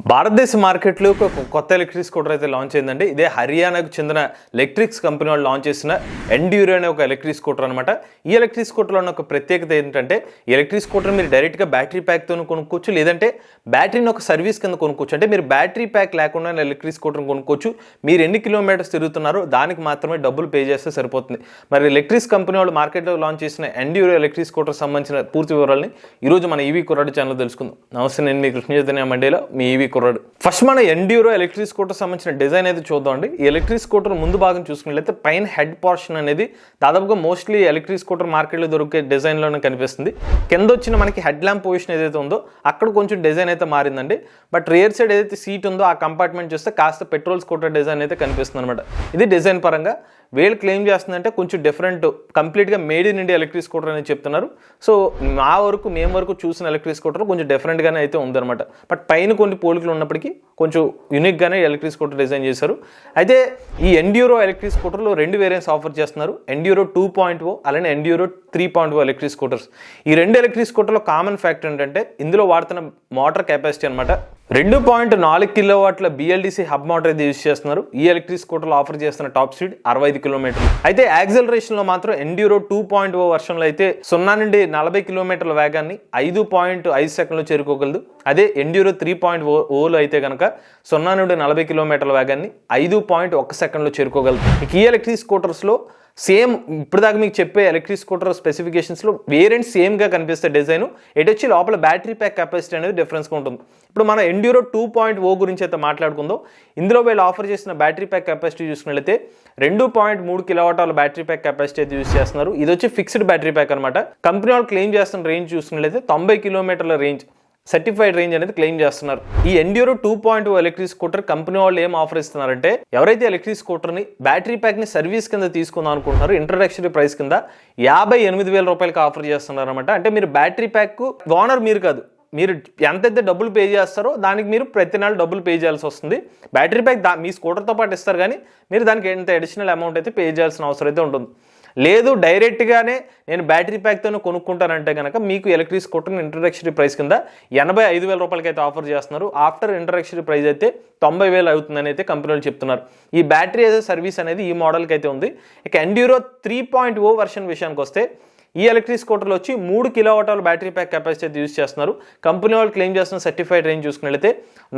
భారతదేశ మార్కెట్లో ఒక కొత్త ఎలక్ట్రిక్ స్కూటర్ అయితే లాంచ్ అయిందండి. ఇదే హర్యానాకు చెందిన ఎలక్ట్రిక్స్ కంపెనీ వాళ్ళు లాంచ్ చేసిన ఎండ్యూరో అనే ఒక ఎలక్ట్రిక్ స్కూటర్ అనమాట. ఈ ఎలక్ట్రిక్ స్కూటర్లో ఉన్న ఒక ప్రత్యేకత ఏంటంటే ఈ ఎలక్ట్రిక్ స్కూటర్ మీరు డైరెక్ట్గా బ్యాటరీ ప్యాక్తో కొనుక్కోవచ్చు, లేదంటే బ్యాటరీని ఒక సర్వీస్ కింద కొనుక్కోవచ్చు. అంటే మీరు బ్యాటరీ ప్యాక్ లేకుండా ఎలక్ట్రిక్ స్కూటర్ కొనుక్కోవచ్చు. మీరు ఎన్ని కిలోమీటర్స్ తిరుగుతున్నారో దానికి మాత్రమే డబ్బులు పే చేస్తే సరిపోతుంది. మరి ఎలక్ట్రిక్స్ కంపెనీ వాళ్ళు మార్కెట్లో లాంచ్ చేసిన ఎండ్యూరో ఎలక్ట్రిక్ స్కూటర్ సంబంధించిన పూర్తి వివరాలని ఈరోజు మన ఈవీ కుర్రాడు ఛానల్ తెలుసుకుందాం. నమస్తే, నేను మీ కృష్ణ చైతన్య మండేలో మీ ఈవీ కుర్రాడు. ఫస్ట్ మన ఎండ్యూరో ఎలక్ట్రిక్ స్కూటర్ సంబంధించిన డిజైన్ అయితే చూద్దాం అండి. ఈ ఎలక్ట్రిక్ స్కూటర్ ముందు భాగం చూసుకున్నట్లయితే పైన హెడ్ పోర్షన్ అనేది దాదాపుగా మోస్ట్లీ ఎలక్ట్రిక్ స్కూటర్ మార్కెట్లో దొరికే డిజైన్లోనే కనిపిస్తుంది. కింద వచ్చిన మనకి హెడ్ ల్యాంప్ పొజిషన్ ఏదైతే ఉందో అక్కడ కొంచెం డిజైన్ అయితే మారిందండి. బట్ రియర్ సైడ్ ఏదైతే సీట్ ఉందో ఆ కంపార్ట్మెంట్ చూస్తే కాస్త పెట్రోల్ స్కూటర్ డిజైన్ అయితే కనిపిస్తుంది అనమాట. ఇది డిజైన్ పరంగా వీళ్ళు క్లెయిమ్ చేస్తుందంటే కొంచెం డిఫరెంట్, కంప్లీట్గా made in India electric scooter అని చెప్తున్నారు. సో మేము వరకు చూసిన ఎలక్ట్రిక్ స్కూటర్ కొంచెం డిఫరెంట్గానే అయితే ఉందన్నమాట. బట్ పైన కొన్ని పోలికలు ఉన్నప్పటికీ కొంచెం యూనిక్గానే ఎలక్ట్రిక్ స్కూటర్ డిజైన్ చేశారు. అయితే ఈ ఎండ్యూరో ఎలక్ట్రిక్ స్కూటర్లో 2 వేరియంట్స్ ఆఫర్ చేస్తున్నారు. ఎండ్యూరో 2.0 అలానే ఎండ్యూరో 3.0 ఎలక్ట్రిక్ స్కూటర్స్. ఈ 2 ఎలక్ట్రిక్ స్కూటర్లో కామన్ ఫ్యాక్టర్ ఏంటంటే ఇందులో వాడుతున్న మోటార్ కెపాసిటీ అనమాట. 2.4 కిలోవాట్ల BLDC హబ్ మోటార్ అయితే యూజ్ చేస్తున్నారు. ఈ ఎలక్ట్రిక్ స్కూటర్లో ఆఫర్ చేస్తున్న టాప్ స్పీడ్ 65 కిలోమీటర్లు. అయితే యాక్సలరేషన్లో మాత్రం ఎండ్యూరో 2.0 వర్షన్లో అయితే 0 నుండి 40 కిలోమీటర్ల వేగాన్ని 5.5 సెకండ్లో చేరుకోగలదు. అదే ఎండ్యూరో 3.0లో అయితే కనుక 0 నుండి 40 కిలోమీటర్ల వేగాన్ని 5.1 సెకండ్లో చేరుకోగలదు. ఈ ఎలక్ట్రిక్ స్కూటర్స్లో సేమ్ ఇప్పుడు దాకా మీకు చెప్పే ఎలక్ట్రిక్ స్కూటర్ స్పెసిఫికేషన్స్లో వేరియంట్ సేమ్గా కనిపిస్తే డిజైన్ ఎటొచ్చి లోపల బ్యాటరీ ప్యాక్ కెపాసిటీ అనేది డిఫరెన్స్గా ఉంటుంది. ఇప్పుడు మనం ఎండ్యూరో 2.0 గురించి అయితే మాట్లాడుకుందాం. ఇందులో వీళ్ళు ఆఫర్ చేసిన బ్యాటరీ ప్యాక్ కెపాసిటీ చూసుకున్నట్లయితే 2.3 కిలోవాట్ల బ్యాటరీ ప్యాక్ కెపాసిటీ అయితే యూజ్ చేస్తున్నారు. ఇది వచ్చి ఫిక్స్డ్ బ్యాటరీ ప్యాక్ అనమాట. కంపెనీ వాళ్ళు క్లెయిమ్ చేస్తున్న రేంజ్ చూసుకున్నట్లయితే 90 కిలోమీటర్ల రేంజ్, సర్టిఫైడ్ రేంజ్ అనేది క్లెయిమ్ చేస్తున్నారు. ఈ ఎండ్యూరో 2.0 ఎలక్ట్రిక్ స్కూటర్ కంపెనీ వాళ్ళు ఏం ఆఫర్ ఇస్తున్నారంటే ఎవరైతే ఎలక్ట్రిక్ స్కూటర్ని బ్యాటరీ ప్యాక్ని సర్వీస్ కింద తీసుకుందాం అనుకుంటున్నారో ఇంట్రడక్షనరీ ప్రైస్ కింద 58,000 రూపాయలకి ఆఫర్ చేస్తున్నారు అనమాట. అంటే మీరు బ్యాటరీ ప్యాక్ ఓనర్ మీరు కాదు, మీరు ఎంతైతే డబ్బులు పే చేస్తారో దానికి మీరు ప్రతి నెల డబ్బులు పే చేయాల్సి వస్తుంది. బ్యాటరీ ప్యాక్ మీ స్కూటర్తో పాటు ఇస్తారు, కానీ మీరు దానికి ఎంత అడిషనల్ అమౌంట్ అయితే పే చేయాల్సిన అవసరం అయితే ఉంటుంది. లేదు డైరెక్ట్గానే నేను బ్యాటరీ ప్యాక్తోనే కొనుక్కుంటానంటే కనుక మీకు ఎలక్ట్రిక్ స్కూటర్ని ఇంట్రడక్షనరీ ప్రైస్ కింద 85,000 రూపాయలకి అయితే ఆఫర్ చేస్తున్నారు. ఆఫ్టర్ ఇంట్రడక్షనరీ ప్రైస్ అయితే 90,000 అవుతుందని అయితే కంపెనీలు చెప్తున్నారు. ఈ బ్యాటరీ ఏదో సర్వీస్ అనేది ఈ మోడల్కి అయితే ఉంది. ఇక ఎండ్యూరో 3.0 వర్షన్ విషయానికి వస్తే ఈ ఎలక్ట్రిక్ స్కూటర్లో వచ్చి 3 కిలోవాట్ల బ్యాటరీ ప్యాక్ కెపాసిటీ అయితే యూజ్ చేస్తున్నారు. కంపెనీ వాళ్ళు క్లెయిమ్ చేస్తున్న సర్టిఫైడ్ రేంజ్ చూసుకున్నట్లయితే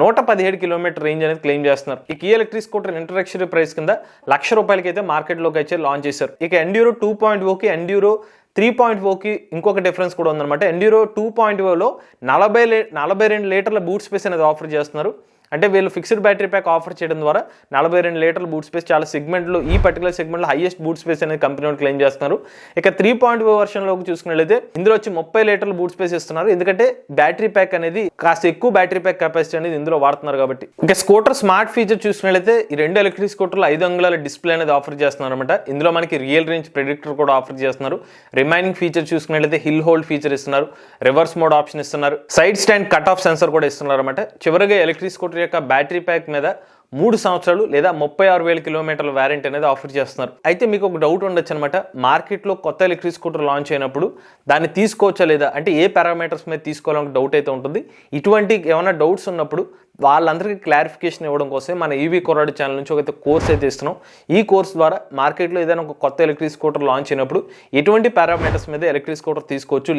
117 కిలోమీటర్ రేంజ్ అనేది క్లెయిమ్ చేస్తున్నారు. ఇక ఈ ఎలక్ట్రిక్ స్కూటర్ ఇంట్రడక్షనరీ ప్రైస్ కింద 1,00,000 రూపాయలకి అయితే మార్కెట్లోకి అయితే లాంచ్ చేశారు. ఇక ఎండ్యూరో 2.0కి ఎండ్యూరో 3.0కి ఇంకొక డిఫరెన్స్ కూడా ఉందన్నమాట. ఎండ్యూరో 2.0లో 42 లీటర్ల బూట్ స్పేస్ అనేది ఆఫర్ చేస్తున్నారు. అంటే వీళ్ళు ఫిక్స్డ్ బ్యాటరీ ప్యాక్ ఆఫర్ చేయడం ద్వారా 42 లీటర్ల బూట్ స్పేస్ చాలా సెగ్మెంట్లో, ఈ పర్టికులర్ సెగ్మెంట్లో హైయెస్ట్ బూట్ స్పేస్ అనేది కంపెనీ వాళ్ళు క్లెయిమ్ చేస్తున్నారు. ఇక 3.0 వర్షన్లోకి చూసుకున్నట్లయితే ఇందులో వచ్చి 30 లీటర్ల బూట్ స్పేస్ ఇస్తున్నారు. ఎందుకంటే బ్యాటరీ ప్యాక్ అనేది కాస్త ఎక్కువ బ్యాటరీ ప్యాక్ కెపాసిటీ అనేది ఇందులో వాడుతున్నారు కాబట్టి. ఇక స్కూటర్ స్మార్ట్ ఫీచర్ చూసుకున్నట్లయితే ఈ 2 ఎలక్ట్రిక్ స్కూటర్లు 5 అంగుళాల డిస్ప్లే అనేది ఆఫర్ చేస్తున్నారు అనమాట. ఇందులో మనకి రియల్ రేంజ్ ప్రెడిక్టర్ కూడా ఆఫర్ చేస్తున్నారు. రిమైనింగ్ ఫీచర్ చూసుకున్నట్లయితే హిల్ హోల్డ్ ఫీచర్ ఇస్తున్నారు, రివర్స్ మోడ్ ఆప్షన్ ఇస్తున్నారు, side stand cut off sensor కూడా ఇస్తున్నారు అనమాట. చివరిగా ఎలక్ట్రిక్ స్కూటర్ యొక్క బ్యాటరీ ప్యాక్ మీద 3 సంవత్సరాలు లేదా 36,000 కిలోమీటర్ల వారంటీ అనేది ఆఫర్ చేస్తున్నారు. అయితే మీకు ఒక డౌట్ ఉండొచ్చు అనమాట, మార్కెట్లో కొత్త ఎలక్ట్రిక్ స్కూటర్ లాంచ్ అయినప్పుడు దాన్ని తీసుకోవచ్చా లేదా, అంటే ఏ పారామీటర్స్ మీద తీసుకోవాలని డౌట్ అయితే ఉంటుంది. ఇటువంటి ఏమైనా డౌట్స్ ఉన్నప్పుడు వాళ్ళందరికీ క్లారిఫికేషన్ ఇవ్వడం కోసం మన ఈవీ కుర్రాడు ఛానల్ నుంచి ఒక కోర్స్ అయితే ఇస్తున్నాం. ఈ కోర్స్ ద్వారా మార్కెట్లో ఏదైనా ఒక కొత్త ఎలక్ట్రిక్ స్కూటర్ లాంచ్ అయినప్పుడు ఎటువంటి పారామీటర్స్ మీద ఎలక్ట్రిక్ స్కూటర్ తీసుకోవచ్చు,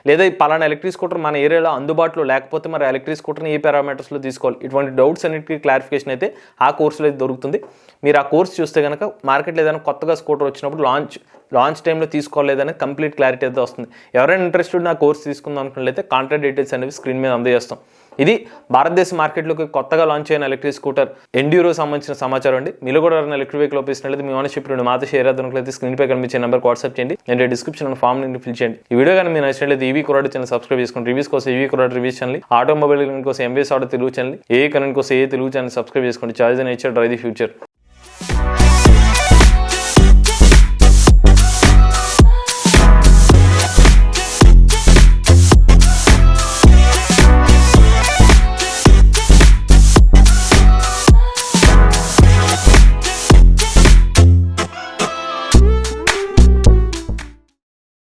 లేదా ఈ పలానా ఎలక్ట్రిక్ స్కూటర్ మన ఏరియాలో అందుబాటులో లేకపోతే మరి ఎలక్ట్రిక్ స్కూటర్ని ఏ పారామీటర్స్లో తీసుకోవాలి, ఇటువంటి డౌట్స్ అన్నిటికీ క్లారిఫికేషన్ అయితే ఆ కోర్సులో అయితే దొరుకుతుంది. మీరు ఆ కోర్స్ చూస్తే కనుక మార్కెట్లో ఏదైనా కొత్తగా స్కూటర్ వచ్చినప్పుడు లాంచ్ టైంలో తీసుకోలేదని కంప్లీట్ క్లారిటీ అయితే వస్తుంది. ఎవరైనా ఇంట్రెస్టెడ్ నా కోర్స్ తీసుకుందాం అనుకున్నట్లయితే కాంటాక్ట్ డీటెయిల్స్ అనేవి స్క్రీన్ మీద అందజేస్తాం. ఇది భారతదేశ మార్కెట్లోకి కొత్తగా లాంచ్ అయిన ఎలక్ట్రిక్ స్కూటర్ ఎండ్యూరో సంబంధించిన సమాచారం అండి. మీరు కూడా ఎలక్ట్రిక్ వెహికల్ ఉపయోగిస్తున్నట్లయితే మీ ఓనర్షిప్ నుండి మాతో షేర్ అవుతున్నట్లయితే స్క్రీన్ పై కనిపించే నెంబర్కి వాట్సాప్ చేయండి, నేను డిస్క్రిప్షన్ ఫామ్ నుండి ఫిల్ చేయండి. ఈ వీడియో కానీ మీరు నచ్చినట్లయితే ఈవీ కుర్రాడు ఛానల్ సబ్స్క్రైబ్ చేసుకోండి. రివ్యూస్ కోసం ఈవీ కుర్రాడు రివ్యూస్ ఛానల్, ఆటోమొబైల్ కోసం ఎంబీఎస్ ఆటో తెలుగు ఛానల్, ఏ కరెంట్ కోసం ఏ తెలుగు ఛానల్ సబ్స్క్రైబ్ చేసుకోండి. Choice and nature drive the future.